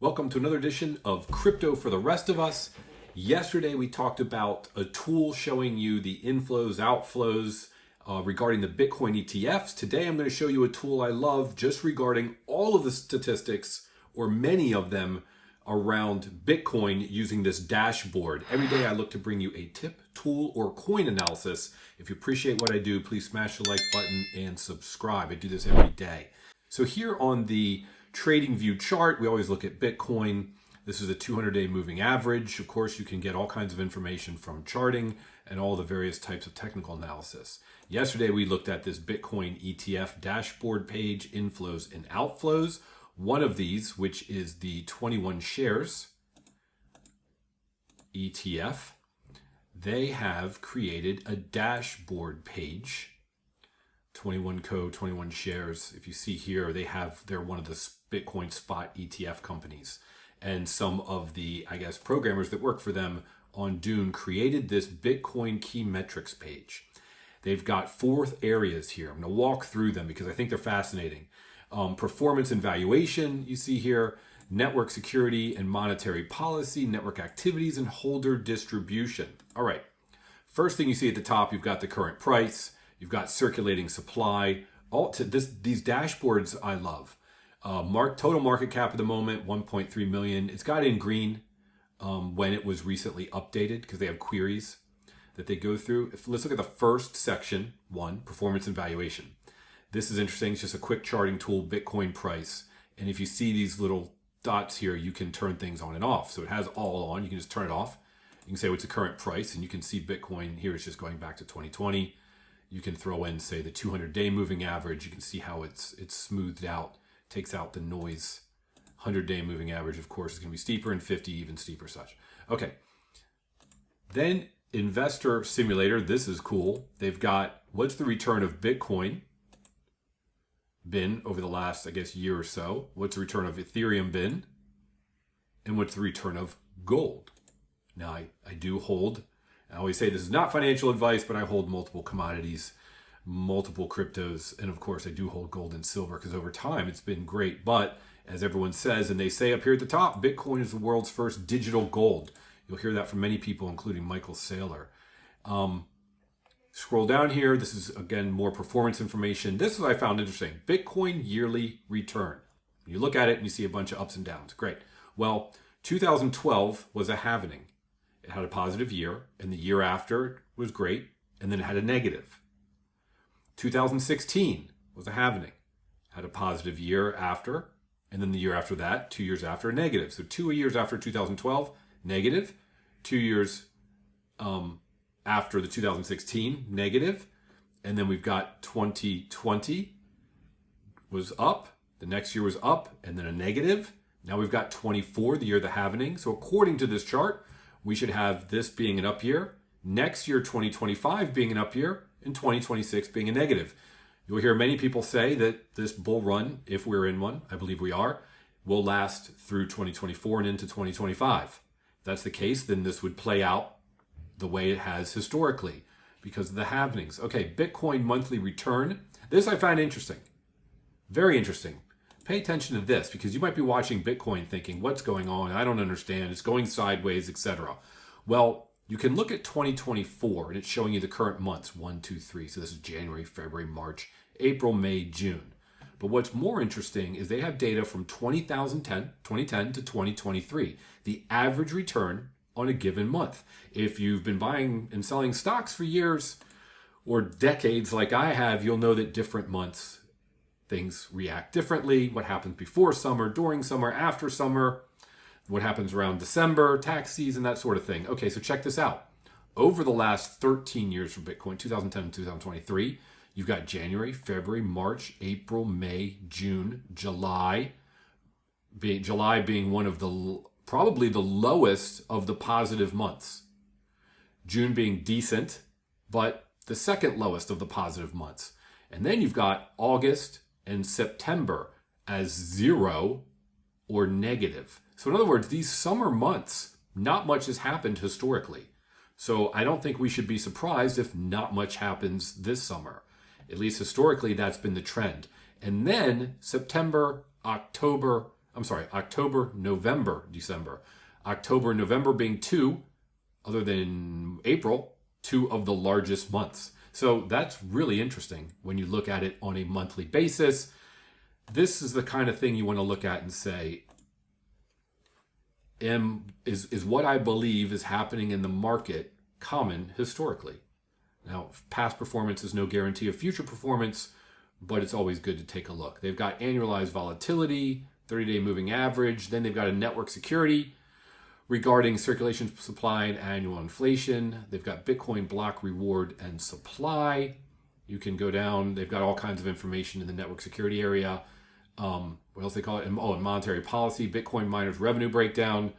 Welcome to another edition of Crypto for the Rest of Us. Yesterday we talked about a tool showing you the inflows, outflows regarding the Bitcoin ETFs. Today I'm going to show you a tool I love just regarding all of the statistics, or many of them, around Bitcoin using this dashboard. Every day I look to bring you a tip, tool, or coin analysis. If you appreciate what I do, please smash the like button and subscribe. I do this every day. So here on the Trading View chart, we always look at Bitcoin. This is a 200-day moving average. Of course, you can get all kinds of information from charting and all the various types of technical analysis. Yesterday, we looked at this Bitcoin ETF dashboard page, inflows and outflows. One of these, which is the 21 shares ETF, they have created a dashboard page. 21 Co, 21 shares. If you see here, they're one of the Bitcoin spot ETF companies. And some of the, programmers that work for them on Dune created this Bitcoin key metrics page. They've got 4 areas here. I'm going to walk through them because I think they're fascinating. Performance and valuation, you see here, network security and monetary policy, network activities, and holder distribution. All right. First thing you see at the top, you've got the current price. You've got circulating supply. These dashboards I love. Total market cap at the moment, 1.3 million. It's got in green when it was recently updated because they have queries that they go through. Let's look at the first section, 1, performance and valuation. This is interesting. It's just a quick charting tool, Bitcoin price. And if you see these little dots here, you can turn things on and off. So it has all on. You can just turn it off. You can say what's the current price, and you can see Bitcoin here. It's just going back to 2020. You can throw in, say, the 200-day moving average. You can see how it's smoothed out, takes out the noise. 100-day moving average, of course, is going to be steeper, and 50 even steeper such. Okay. Then Investor Simulator. This is cool. They've got what's the return of Bitcoin been over the last, year or so. What's the return of Ethereum been? And what's the return of gold? Now, I do hold... I always say this is not financial advice, but I hold multiple commodities, multiple cryptos, and of course I do hold gold and silver because over time it's been great. But as everyone says, and they say up here at the top, Bitcoin is the world's first digital gold. You'll hear that from many people, including Michael Saylor. Scroll down here. This is, again, more performance information. This is what I found interesting. Bitcoin yearly return. You look at it and you see a bunch of ups and downs. Great. Well, 2012 was a halvening. It had a positive year, and the year after was great, and then it had a negative. 2016 was a halvening. Had a positive year after, and then the year after that, 2 years after, a negative. So 2 years after 2012, negative. 2 years after the 2016, negative. And then we've got 2020 was up. The next year was up, and then a negative. Now we've got 24, the year of the halvening. So according to this chart, we should have this being an up year, next year 2025 being an up year, and 2026 being a negative. You'll hear many people say that this bull run, if we're in one, I believe we are, will last through 2024 and into 2025. If that's the case, then this would play out the way it has historically because of the halvenings. Okay, Bitcoin monthly return. This I find interesting. Very interesting. Pay attention to this because you might be watching Bitcoin thinking, what's going on? I don't understand. It's going sideways, etc. Well, you can look at 2024 and it's showing you the current months, 1, 2, 3. So this is January, February, March, April, May, June. But what's more interesting is they have data from 2010 to 2023, the average return on a given month. If you've been buying and selling stocks for years or decades like I have, you'll know that different months things react differently. What happens before summer, during summer, after summer, what happens around December, tax season, that sort of thing. Okay, so check this out. Over the last 13 years for Bitcoin, 2010 to 2023, you've got January, February, March, April, May, June, July being one of the probably the lowest of the positive months. June being decent, but the second lowest of the positive months. And then you've got August and September as 0 or negative. So in other words, these summer months, not much has happened historically. So I don't think we should be surprised if not much happens this summer. At least historically, that's been the trend. And then September, October, October, November, December. October and November being two, other than April, two of the largest months. So that's really interesting when you look at it on a monthly basis. This is the kind of thing you want to look at and say, is what I believe is happening in the market common historically? Now, past performance is no guarantee of future performance, but it's always good to take a look. They've got annualized volatility, 30-day moving average. Then they've got a network security regarding circulation, supply, and annual inflation. They've got Bitcoin block reward and supply. You can go down. They've got all kinds of information in the network security area. What else they call it? And monetary policy, Bitcoin miners revenue breakdown.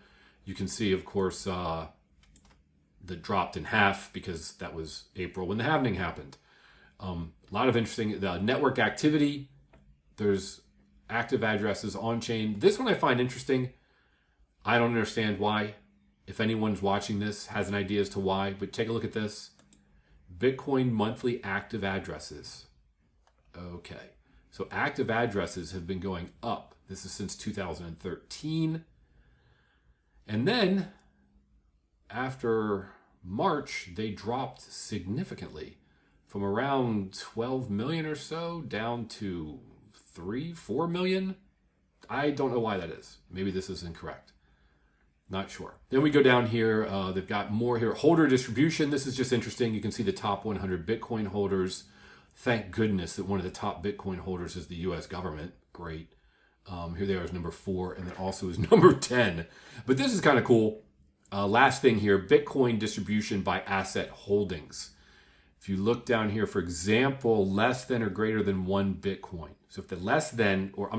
You can see, of course, that dropped in half because that was April when the halving happened. A lot of interesting network activity. There's active addresses on chain. This one I find interesting. I don't understand why. If anyone's watching this has an idea as to why, but take a look at this. Bitcoin monthly active addresses. Okay. So active addresses have been going up. This is since 2013. And then after March, they dropped significantly from around 12 million or so down to 3-4 million. I don't know why that is. Maybe this is incorrect. Not sure. Then we go down here. They've got more here. Holder distribution. This is just interesting. You can see the top 100 Bitcoin holders. Thank goodness that one of the top Bitcoin holders is the U.S. government. Great. Here they are as number 4, and then also is number 10. But this is kind of cool. Last thing here, Bitcoin distribution by asset holdings. If you look down here, for example, less than or greater than 1 Bitcoin. So if the less than or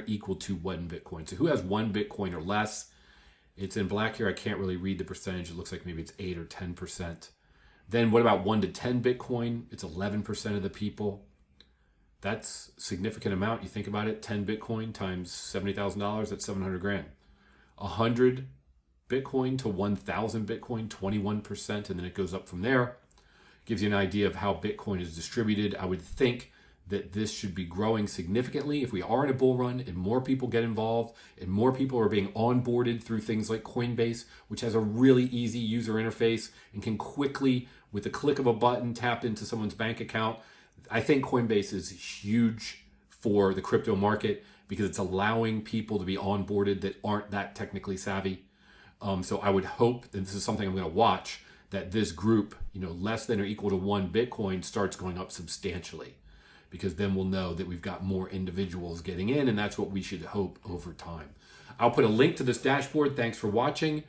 equal to 1 Bitcoin. So who has 1 Bitcoin or less? It's in black here. I can't really read the percentage. It looks like maybe it's 8 or 10%. Then what about 1 to 10 Bitcoin? It's 11% of the people. That's a significant amount. You think about it, 10 Bitcoin times $70,000, that's 700 grand. 100 Bitcoin to 1,000 Bitcoin, 21%, and then it goes up from there. Gives you an idea of how Bitcoin is distributed. I would think that this should be growing significantly if we are in a bull run and more people get involved and more people are being onboarded through things like Coinbase, which has a really easy user interface and can quickly, with the click of a button, tap into someone's bank account. I think Coinbase is huge for the crypto market because it's allowing people to be onboarded that aren't that technically savvy. So I would hope, and this is something I'm going to watch, that this group, less than or equal to 1 Bitcoin starts going up substantially, because then we'll know that we've got more individuals getting in, and that's what we should hope over time. I'll put a link to this dashboard. Thanks for watching.